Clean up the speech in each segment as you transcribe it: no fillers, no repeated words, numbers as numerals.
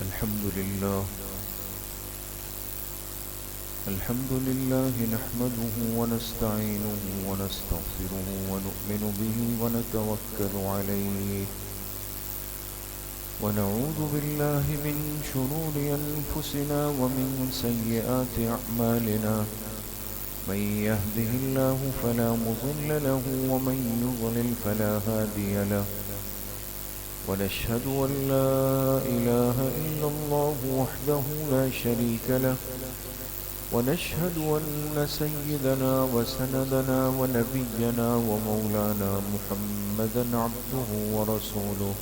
الحمد لله نحمده ونستعينه ونستغفره ونؤمن به ونتوكل عليه ونعوذ بالله من شرور أنفسنا ومن سيئات أعمالنا من يهده الله فلا مضل له ومن يضلل فلا هادي له ونشهد أن لا إله إلا الله وحده لا شريك له ونشهد أن سيدنا وسندنا ونبينا ومولانا محمدا عبده ورسوله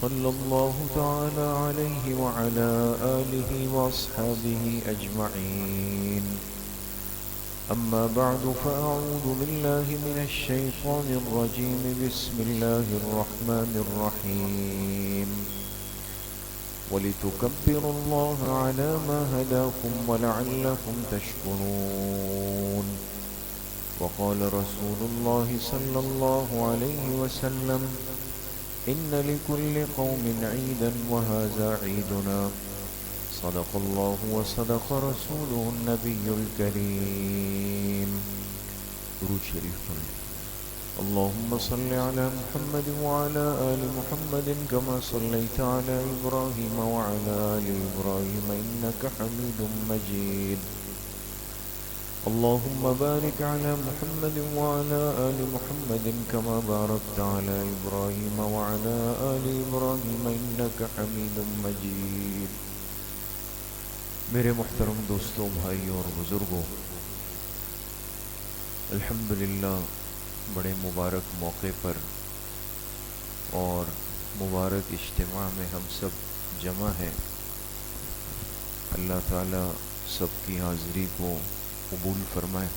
صلى الله تعالى عليه وعلى آله وأصحابه أجمعين أما بعد فأعوذ بالله من الشيطان الرجيم بسم الله الرحمن الرحيم ولتكبروا الله على ما هداكم ولعلكم تشكرون وقال رسول الله صلى الله عليه وسلم إن لكل قوم عيدا وهذا عيدنا صدق الله وصدق رسوله النبي الكريم. درود شریف پڑھیں. اللهم صل على محمد وعلى آل محمد كما صليت على إبراهيم وعلى آل إبراهيم إنك حميد مجيد. اللهم بارك على محمد وعلى آل محمد كما باركت على إبراهيم وعلى آل إبراهيم إنك حميد مجيد. میرے محترم دوستوں، بھائیوں اور بزرگوں، الحمدللہ بڑے مبارک موقع پر اور مبارک اجتماع میں ہم سب جمع ہیں. اللہ تعالی سب کی حاضری کو قبول فرمائے.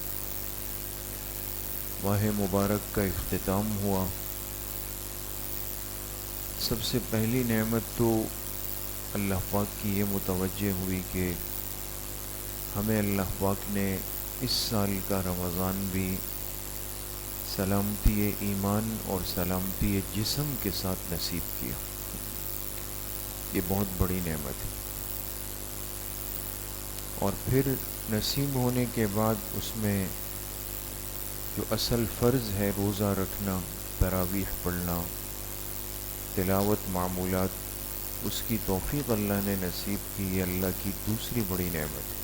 ماہ مبارک کا اختتام ہوا. سب سے پہلی نعمت تو اللہ پاک کی یہ متوجہ ہوئی کہ ہمیں اللہ پاک نے اس سال کا رمضان بھی سلامتی ایمان اور سلامتی جسم کے ساتھ نصیب کیا. یہ بہت بڑی نعمت ہے. اور پھر نصیب ہونے کے بعد اس میں جو اصل فرض ہے روزہ رکھنا، تراویح پڑھنا، تلاوت معمولات، اس کی توفیق اللہ نے نصیب کی. یہ اللہ کی دوسری بڑی نعمت ہے.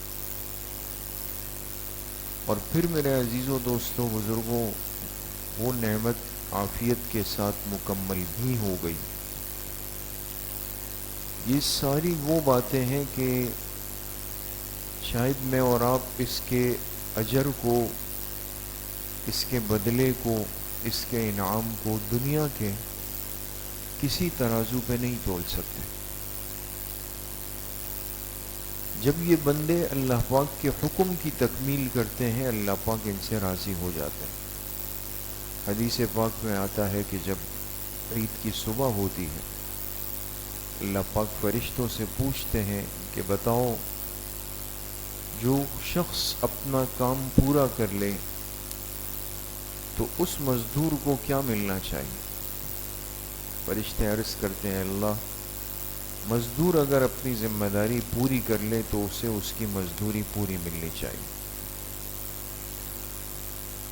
اور پھر میرے عزیزوں، دوستوں، بزرگوں، وہ نعمت عافیت کے ساتھ مکمل بھی ہو گئی. یہ ساری وہ باتیں ہیں کہ شاید میں اور آپ اس کے اجر کو، اس کے بدلے کو، اس کے انعام کو دنیا کے کسی ترازو پہ نہیں تول سکتے. جب یہ بندے اللہ پاک کے حکم کی تکمیل کرتے ہیں، اللہ پاک ان سے راضی ہو جاتے ہیں. حدیث پاک میں آتا ہے کہ جب عید کی صبح ہوتی ہے، اللہ پاک فرشتوں سے پوچھتے ہیں کہ بتاؤ، جو شخص اپنا کام پورا کر لے تو اس مزدور کو کیا ملنا چاہیے؟ فرشتے عرض کرتے ہیں اللہ، مزدور اگر اپنی ذمہ داری پوری کر لے تو اسے اس کی مزدوری پوری ملنی چاہیے.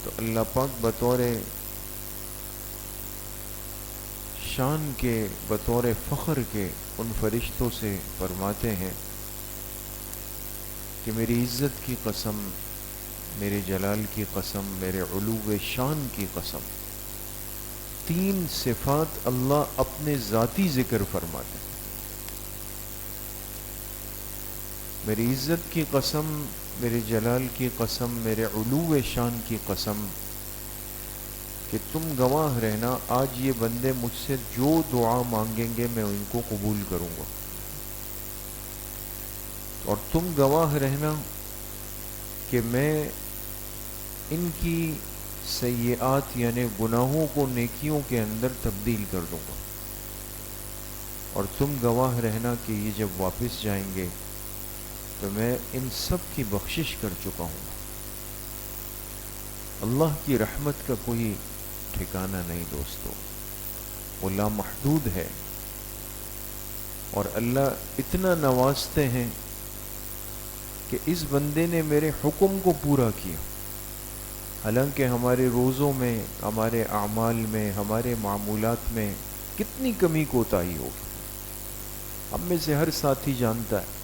تو اللہ پاک بطور شان کے، بطور فخر کے ان فرشتوں سے فرماتے ہیں کہ میری عزت کی قسم، میرے جلال کی قسم، میرے علو شان کی قسم، 3 صفات اللہ اپنے ذاتی ذکر فرماتے ہیں. میری عزت کی قسم، میرے جلال کی قسم، میرے علو شان کی قسم کہ تم گواہ رہنا، آج یہ بندے مجھ سے جو دعا مانگیں گے میں ان کو قبول کروں گا. اور تم گواہ رہنا کہ میں ان کی سیئات یعنی گناہوں کو نیکیوں کے اندر تبدیل کر دوں گا. اور تم گواہ رہنا کہ یہ جب واپس جائیں گے تو میں ان سب کی بخشش کر چکا ہوں. اللہ کی رحمت کا کوئی ٹھکانہ نہیں دوستو، وہ لامحدود ہے. اور اللہ اتنا نوازتے ہیں کہ اس بندے نے میرے حکم کو پورا کیا، حالانکہ ہمارے روزوں میں، ہمارے اعمال میں، ہمارے معمولات میں کتنی کمی کوتاہی ہوگی۔ ہم میں سے ہر ساتھی جانتا ہے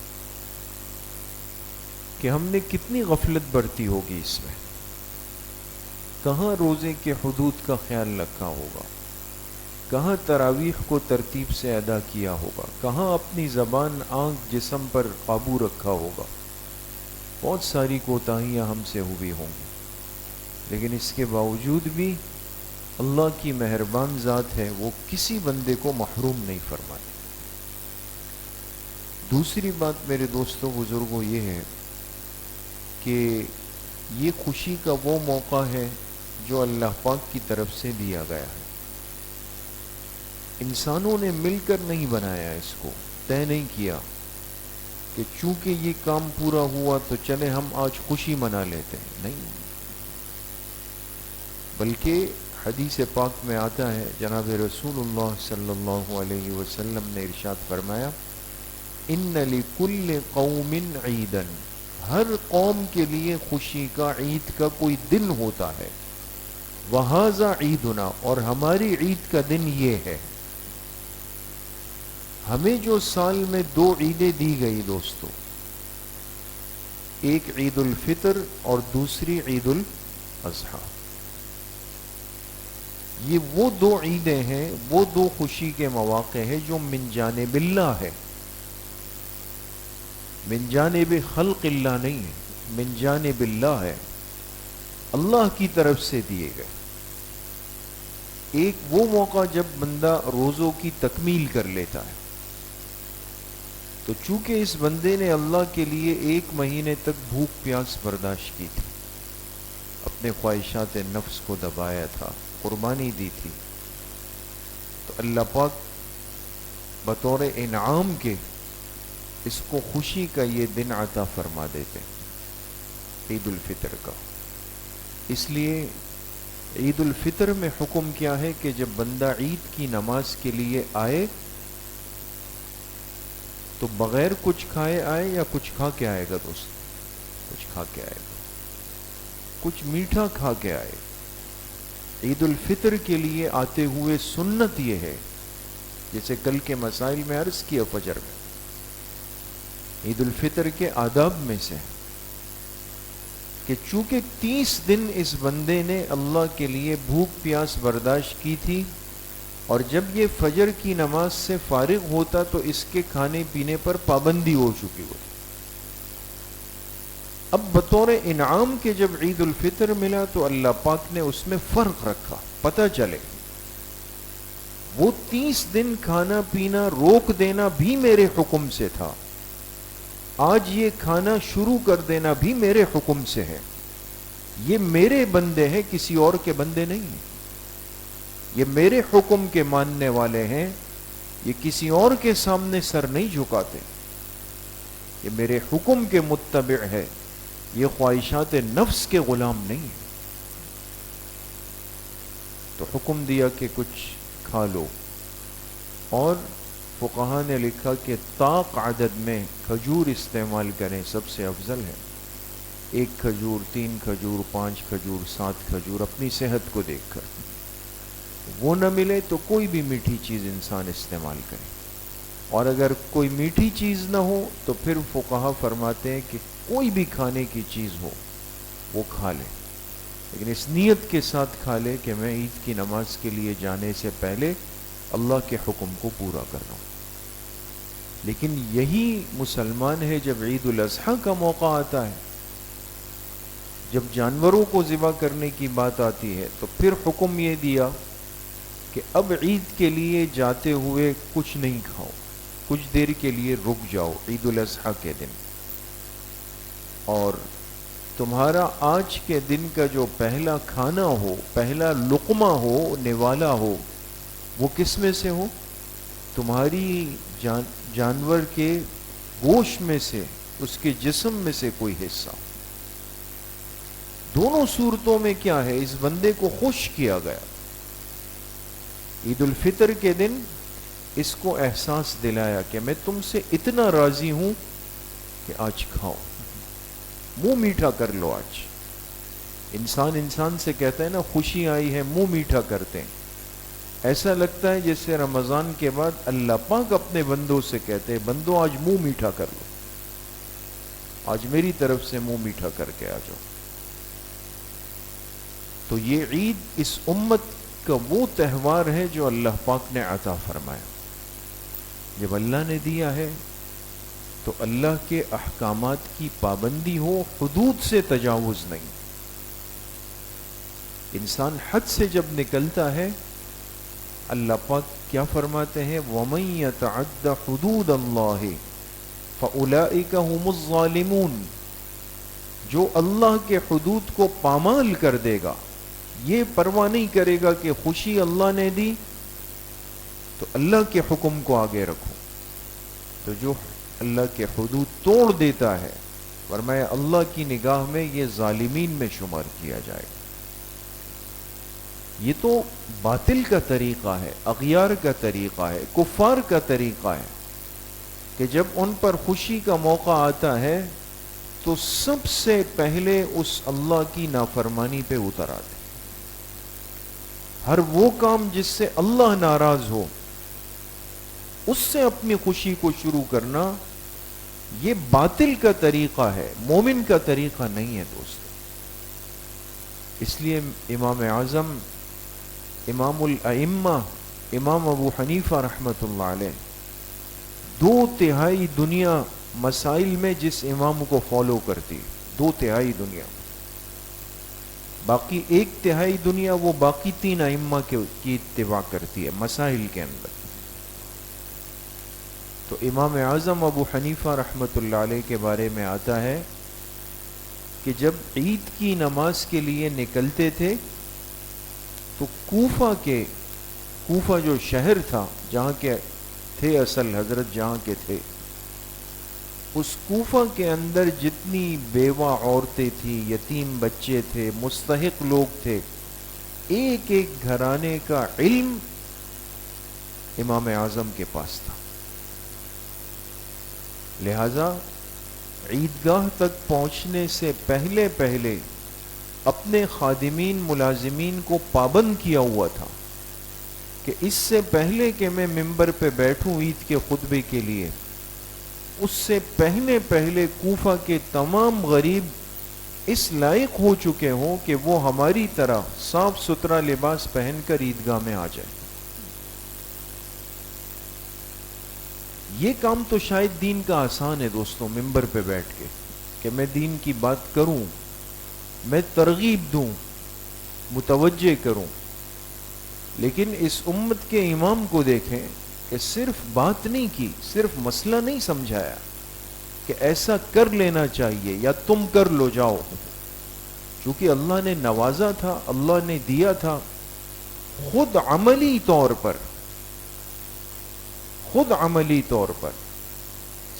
کہ ہم نے کتنی غفلت برتی ہوگی اس میں، کہاں روزے کے حدود کا خیال رکھا ہوگا، کہاں تراویح کو ترتیب سے ادا کیا ہوگا، کہاں اپنی زبان، آنکھ، جسم پر قابو رکھا ہوگا۔ بہت ساری کوتاہیاں ہم سے ہوئی ہوں گی، لیکن اس کے باوجود بھی اللہ کی مہربان ذات ہے، وہ کسی بندے کو محروم نہیں فرمائے۔ دوسری بات میرے دوستوں بزرگوں یہ ہے کہ یہ خوشی کا وہ موقع ہے جو اللہ پاک کی طرف سے دیا گیا ہے۔ انسانوں نے مل کر نہیں بنایا، اس کو طے نہیں کیا کہ چونکہ یہ کام پورا ہوا تو چلے ہم آج خوشی منا لیتے ہیں، نہیں، بلکہ حدیث پاک میں آتا ہے، جناب رسول اللہ صلی اللہ علیہ وسلم نے ارشاد فرمایا، ان لکل قوم عیدا، ہر قوم کے لیے خوشی کا، عید کا کوئی دن ہوتا ہے، وہذا عیدنا، اور ہماری عید کا دن یہ ہے۔ ہمیں جو سال میں 2 عیدیں دی گئی دوستو، ایک عید الفطر اور دوسری عید الاضحیٰ، یہ وہ 2 عیدیں ہیں، وہ 2 خوشی کے مواقع ہیں جو من جانب اللہ ہے، من جانب خلق اللہ نہیں ہے، من جانب اللہ ہے، اللہ کی طرف سے دیے گئے۔ ایک وہ موقع جب بندہ روزوں کی تکمیل کر لیتا ہے، تو چونکہ اس بندے نے اللہ کے لیے 1 مہینے تک بھوک پیاس برداشت کی تھی، اپنے خواہشات نفس کو دبایا تھا، قربانی دی تھی، تو اللہ پاک بطور انعام کے اس کو خوشی کا یہ دن عطا فرما دیتے، عید الفطر کا۔ اس لیے عید الفطر میں حکم کیا ہے کہ جب بندہ عید کی نماز کے لیے آئے تو بغیر کچھ کھائے آئے یا کچھ کھا کے آئے گا دوست؟ کچھ کھا کے آئے گا، کچھ میٹھا کھا کے آئے۔ عید الفطر کے لیے آتے ہوئے سنت یہ ہے، جیسے کل کے مسائل میں عرض کیا فجر میں، عید الفطر کے آداب میں سے کہ چونکہ 30 دن اس بندے نے اللہ کے لیے بھوک پیاس برداشت کی تھی، اور جب یہ فجر کی نماز سے فارغ ہوتا تو اس کے کھانے پینے پر پابندی ہو چکی ہوتی۔ اب بطور انعام کے جب عید الفطر ملا تو اللہ پاک نے اس میں فرق رکھا، پتہ چلے وہ 30 دن کھانا پینا روک دینا بھی میرے حکم سے تھا، آج یہ کھانا شروع کر دینا بھی میرے حکم سے ہے۔ یہ میرے بندے ہیں، کسی اور کے بندے نہیں ہیں، یہ میرے حکم کے ماننے والے ہیں، یہ کسی اور کے سامنے سر نہیں جھکاتے، یہ میرے حکم کے متبع ہے، یہ خواہشات نفس کے غلام نہیں ہیں۔ تو حکم دیا کہ کچھ کھا لو، اور فقہا نے لکھا کہ طاق عدد میں کھجور استعمال کریں، سب سے افضل ہے، 1 کھجور، 3 کھجور، 5 کھجور، 7 کھجور، اپنی صحت کو دیکھ کر۔ وہ نہ ملے تو کوئی بھی میٹھی چیز انسان استعمال کرے، اور اگر کوئی میٹھی چیز نہ ہو تو پھر فقہا فرماتے ہیں کہ کوئی بھی کھانے کی چیز ہو وہ کھا لے، لیکن اس نیت کے ساتھ کھا لے کہ میں عید کی نماز کے لیے جانے سے پہلے اللہ کے حکم کو پورا کر رہا ہوں۔ لیکن یہی مسلمان ہے جب عید الاضحیٰ کا موقع آتا ہے، جب جانوروں کو ذبح کرنے کی بات آتی ہے، تو پھر حکم یہ دیا کہ اب عید کے لیے جاتے ہوئے کچھ نہیں کھاؤ، کچھ دیر کے لیے رک جاؤ عید الاضحیٰ کے دن، اور تمہارا آج کے دن کا جو پہلا کھانا ہو، پہلا لقمہ ہو، نوالا ہو، وہ کس میں سے ہو؟ تمہاری جانور کے گوشت میں سے، اس کے جسم میں سے کوئی حصہ۔ دونوں صورتوں میں کیا ہے؟ اس بندے کو خوش کیا گیا۔ عید الفطر کے دن اس کو احساس دلایا کہ میں تم سے اتنا راضی ہوں کہ آج کھاؤ، منہ میٹھا کر لو آج. انسان انسان سے کہتا ہے نا خوشی آئی ہے منہ میٹھا کرتے ہیں. ایسا لگتا ہے جیسے رمضان کے بعد اللہ پاک اپنے بندوں سے کہتے ہیں بندو آج منہ میٹھا کر لو، آج میری طرف سے منہ میٹھا کر کے آ جاؤ. تو یہ عید اس امت کا وہ تہوار ہے جو اللہ پاک نے عطا فرمایا. جب اللہ نے دیا ہے تو اللہ کے احکامات کی پابندی ہو، حدود سے تجاوز نہیں. انسان حد سے جب نکلتا ہے اللہ پاک کیا فرماتے ہیں وَمَن يَتَعَدَّ حُدُودَ اللَّهِ فَأُولَئِكَ هُمُ الظَّالِمُونَ. جو اللہ کے حدود کو پامال کر دے گا، یہ پرواہ نہیں کرے گا کہ خوشی اللہ نے دی تو اللہ کے حکم کو آگے رکھو، تو جو اللہ کے حدود توڑ دیتا ہے فرمایا اللہ کی نگاہ میں یہ ظالمین میں شمار کیا جائے گا. یہ تو باطل کا طریقہ ہے، اغیار کا طریقہ ہے، کفار کا طریقہ ہے کہ جب ان پر خوشی کا موقع آتا ہے تو سب سے پہلے اس اللہ کی نافرمانی پہ اتر آتے. ہر وہ کام جس سے اللہ ناراض ہو اس سے اپنی خوشی کو شروع کرنا یہ باطل کا طریقہ ہے، مومن کا طریقہ نہیں ہے دوست. اس لیے امام اعظم امام الائمہ امام ابو حنیفہ رحمۃ اللہ علیہ 2/3 دنیا مسائل میں جس امام کو فالو کرتی، 2/3 دنیا، باقی 1/3 دنیا وہ باقی 3 ائمہ کی اتباع کرتی ہے مسائل کے اندر. تو امام اعظم ابو حنیفہ رحمۃ اللہ علیہ کے بارے میں آتا ہے کہ جب عید کی نماز کے لیے نکلتے تھے تو کوفہ جو شہر تھا جہاں کے تھے اصل حضرت جہاں کے تھے، اس کوفہ کے اندر جتنی بیوہ عورتیں تھیں، یتیم بچے تھے، مستحق لوگ تھے، ایک ایک گھرانے کا علم امام اعظم کے پاس تھا. لہذا عیدگاہ تک پہنچنے سے پہلے اپنے خادمین ملازمین کو پابند کیا ہوا تھا کہ اس سے پہلے کہ میں ممبر پہ بیٹھوں عید کے خطبے کے لیے، اس سے پہلے کوفہ کے تمام غریب اس لائق ہو چکے ہوں کہ وہ ہماری طرح صاف ستھرا لباس پہن کر عیدگاہ میں آ جائیں. یہ کام تو شاید دین کا آسان ہے دوستوں، ممبر پہ بیٹھ کے کہ میں دین کی بات کروں، میں ترغیب دوں، متوجہ کروں. لیکن اس امت کے امام کو دیکھیں کہ صرف بات نہیں کی، صرف مسئلہ نہیں سمجھایا کہ ایسا کر لینا چاہیے یا تم کر لو جاؤ. چونکہ اللہ نے نوازا تھا، اللہ نے دیا تھا، خود عملی طور پر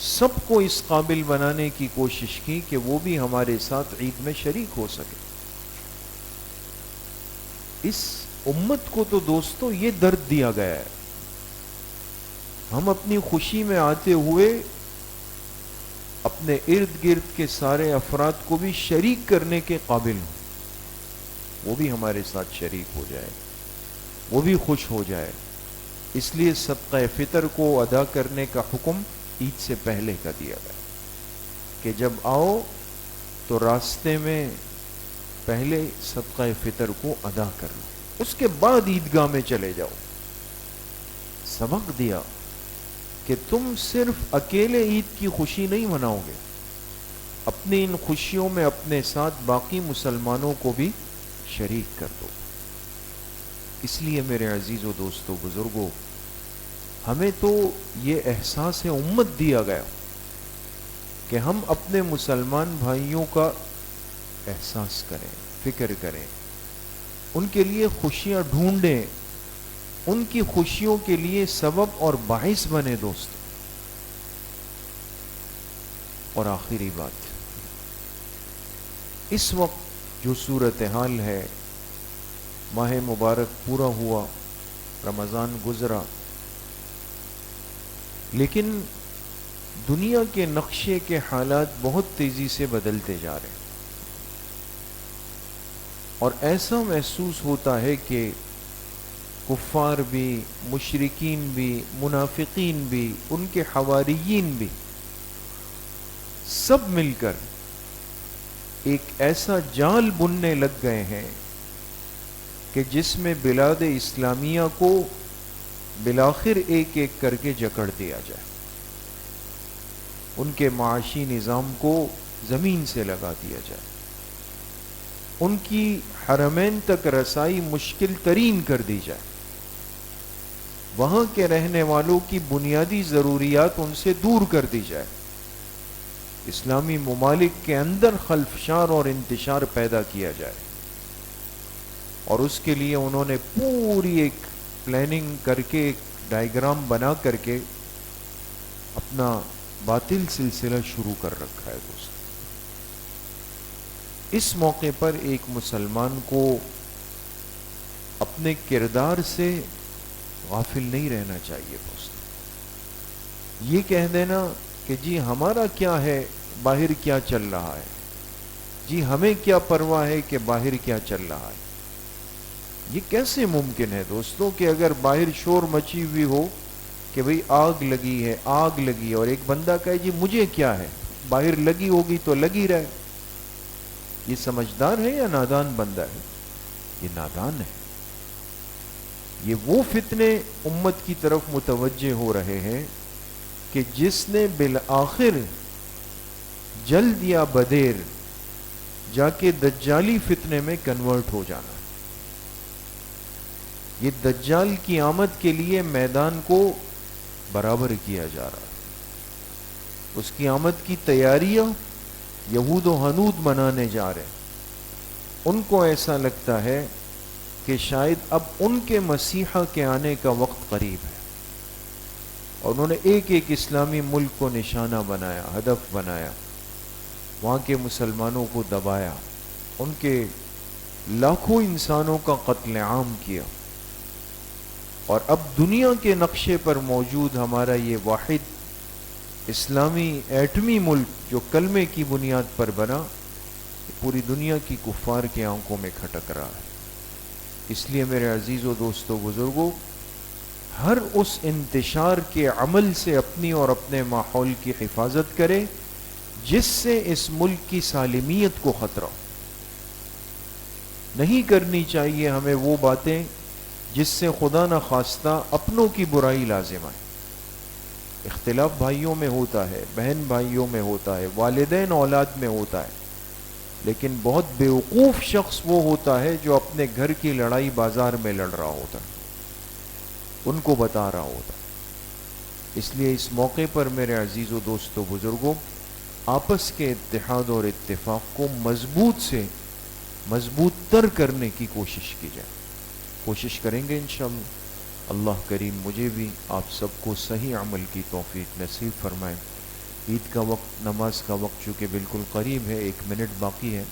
سب کو اس قابل بنانے کی کوشش کی کہ وہ بھی ہمارے ساتھ عید میں شریک ہو سکے. اس امت کو تو دوستو یہ درد دیا گیا ہے، ہم اپنی خوشی میں آتے ہوئے اپنے ارد گرد کے سارے افراد کو بھی شریک کرنے کے قابل ہوں، وہ بھی ہمارے ساتھ شریک ہو جائے، وہ بھی خوش ہو جائے. اس لیے صدقہ فطر کو ادا کرنے کا حکم عید سے پہلے کا دیا گیا کہ جب آؤ تو راستے میں پہلے صدقہ فطر کو ادا کر لو، اس کے بعد عیدگاہ میں چلے جاؤ. سبق دیا کہ تم صرف اکیلے عید کی خوشی نہیں مناؤ گے، اپنی ان خوشیوں میں اپنے ساتھ باقی مسلمانوں کو بھی شریک کر دو. اس لیے میرے عزیزو دوستو بزرگو، ہمیں تو یہ احساس امت دیا گیا کہ ہم اپنے مسلمان بھائیوں کا احساس کریں، فکر کریں، ان کے لیے خوشیاں ڈھونڈیں، ان کی خوشیوں کے لیے سبب اور باعث بنے دوست. اور آخری بات، اس وقت جو صورتحال ہے، ماہ مبارک پورا ہوا، رمضان گزرا، لیکن دنیا کے نقشے کے حالات بہت تیزی سے بدلتے جا رہے ہیں، اور ایسا محسوس ہوتا ہے کہ کفار بھی، مشرکین بھی، منافقین بھی، ان کے حواریین بھی، سب مل کر ایک ایسا جال بننے لگ گئے ہیں کہ جس میں بلاد اسلامیہ کو بالآخر ایک ایک کر کے جکڑ دیا جائے، ان کے معاشی نظام کو زمین سے لگا دیا جائے، ان کی حرمین تک رسائی مشکل ترین کر دی جائے، وہاں کے رہنے والوں کی بنیادی ضروریات ان سے دور کر دی جائے، اسلامی ممالک کے اندر خلفشار اور انتشار پیدا کیا جائے، اور اس کے لیے انہوں نے پوری ایک پلاننگ کر کے، ایک ڈائیگرام بنا کر کے اپنا باطل سلسلہ شروع کر رکھا ہے دوست۔ اس موقع پر ایک مسلمان کو اپنے کردار سے غافل نہیں رہنا چاہیے دوست۔ یہ کہہ دینا کہ جی ہمارا کیا ہے، باہر کیا چل رہا ہے، جی ہمیں کیا پرواہ ہے کہ باہر کیا چل رہا ہے، یہ کیسے ممکن ہے دوستوں کہ اگر باہر شور مچی ہوئی ہو کہ بھئی آگ لگی ہے، آگ لگی ہے، اور ایک بندہ کہے جی مجھے کیا ہے، باہر لگی ہوگی تو لگی رہے، یہ سمجھدار ہے یا نادان بندہ ہے؟ یہ نادان ہے۔ یہ وہ فتنے امت کی طرف متوجہ ہو رہے ہیں کہ جس نے بالآخر جلد یا بدیر جا کے دجالی فتنے میں کنورٹ ہو جانا ہے۔ یہ دجال کی آمد کے لیے میدان کو برابر کیا جا رہا ہے، اس کی آمد کی تیاریاں یہود و ہنود منانے جا رہے ہیں۔ ان کو ایسا لگتا ہے کہ شاید اب ان کے مسیحا کے آنے کا وقت قریب ہے، اور انہوں نے ایک ایک اسلامی ملک کو نشانہ بنایا، ہدف بنایا، وہاں کے مسلمانوں کو دبایا، ان کے لاکھوں انسانوں کا قتل عام کیا، اور اب دنیا کے نقشے پر موجود ہمارا یہ واحد اسلامی ایٹمی ملک جو کلمے کی بنیاد پر بنا، پوری دنیا کی کفار کے آنکھوں میں کھٹک رہا ہے۔ اس لیے میرے عزیز و دوستو بزرگوں، ہر اس انتشار کے عمل سے اپنی اور اپنے ماحول کی حفاظت کرے جس سے اس ملک کی سالمیت کو خطرہ ہو۔ نہیں کرنی چاہیے ہمیں وہ باتیں جس سے خدا نخواستہ اپنوں کی برائی لازم آئے۔ اختلاف بھائیوں میں ہوتا ہے، بہن بھائیوں میں ہوتا ہے، والدین اولاد میں ہوتا ہے، لیکن بہت بیوقوف شخص وہ ہوتا ہے جو اپنے گھر کی لڑائی بازار میں لڑ رہا ہوتا ہے، ان کو بتا رہا ہوتا ہے۔ اس لیے اس موقع پر میرے عزیز و دوستو بزرگوں، آپس کے اتحاد اور اتفاق کو مضبوط تر کرنے کی کوشش کی جائے۔ کوشش کریں گے انشاءاللہ۔ اللہ کریم مجھے بھی آپ سب کو صحیح عمل کی توفیق نصیب فرمائے۔ عید کا وقت، نماز کا وقت چونکہ بالکل قریب ہے، 1 منٹ باقی ہے،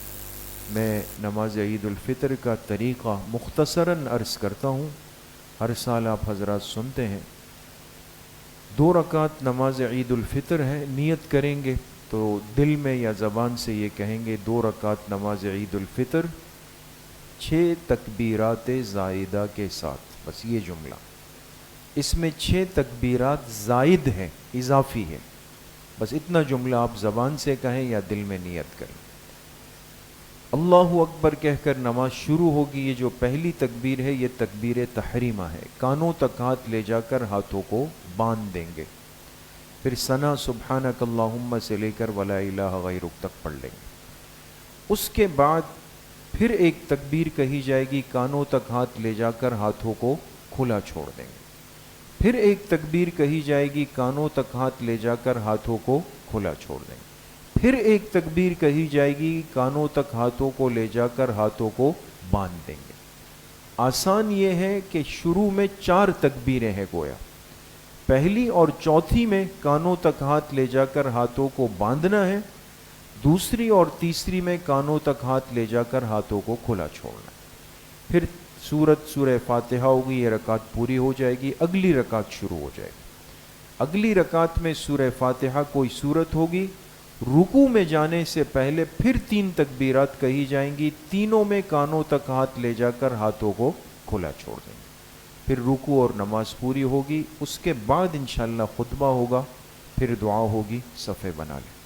میں نماز عید الفطر کا طریقہ مختصراً عرض کرتا ہوں۔ ہر سال آپ حضرات سنتے ہیں، 2 رکعت نماز عید الفطر ہے، نیت کریں گے تو دل میں یا زبان سے یہ کہیں گے 2 رکعت نماز عید الفطر 6 تکبیرات زائدہ کے ساتھ، بس یہ جملہ، اس میں 6 تکبیرات زائد ہیں، اضافی ہے، بس اتنا جملہ آپ زبان سے کہیں یا دل میں نیت کریں۔ اللہ اکبر کہہ کر نماز شروع ہوگی۔ یہ جو پہلی تکبیر ہے یہ تکبیر تحریمہ ہے، کانوں تک ہاتھ لے جا کر ہاتھوں کو باندھ دیں گے، پھر ثنا سبحانک اللہم سے لے کر ولا الہ غیرک تک پڑھ لیں گے۔ اس کے بعد پھر ایک تکبیر کہی جائے گی، کانوں تک ہاتھ لے جا کر ہاتھوں کو کھلا چھوڑ دیں گے، پھر ایک تکبیر کہی جائے گی، کانوں تک ہاتھ لے جا کر ہاتھوں کو کھلا چھوڑ دیں گے، پھر ایک تکبیر کہی جائے گی، کانوں تک ہاتھوں کو لے جا کر ہاتھوں کو باندھ دیں گے۔ آسان یہ ہے کہ شروع میں 4 تکبیریں ہیں گویا، پہلی اور چوتھی میں کانوں تک ہاتھ لے جا کر ہاتھوں کو باندھنا ہے، دوسری اور تیسری میں کانوں تک ہاتھ لے جا کر ہاتھوں کو کھلا چھوڑنا ہے، پھر سورہ فاتحہ ہوگی، یہ رکعت پوری ہو جائے گی، اگلی رکعت شروع ہو جائے گی۔ اگلی رکعت میں سورہ فاتحہ کوئی سورت ہوگی، رکوع میں جانے سے پہلے پھر 3 تکبیرات کہی جائیں گی، تینوں میں کانوں تک ہاتھ لے جا کر ہاتھوں کو کھلا چھوڑ دیں گے، پھر رکوع اور نماز پوری ہوگی، اس کے بعد انشاءاللہ خطبہ ہوگا، پھر دعا ہوگی، صفحے بنا لیں۔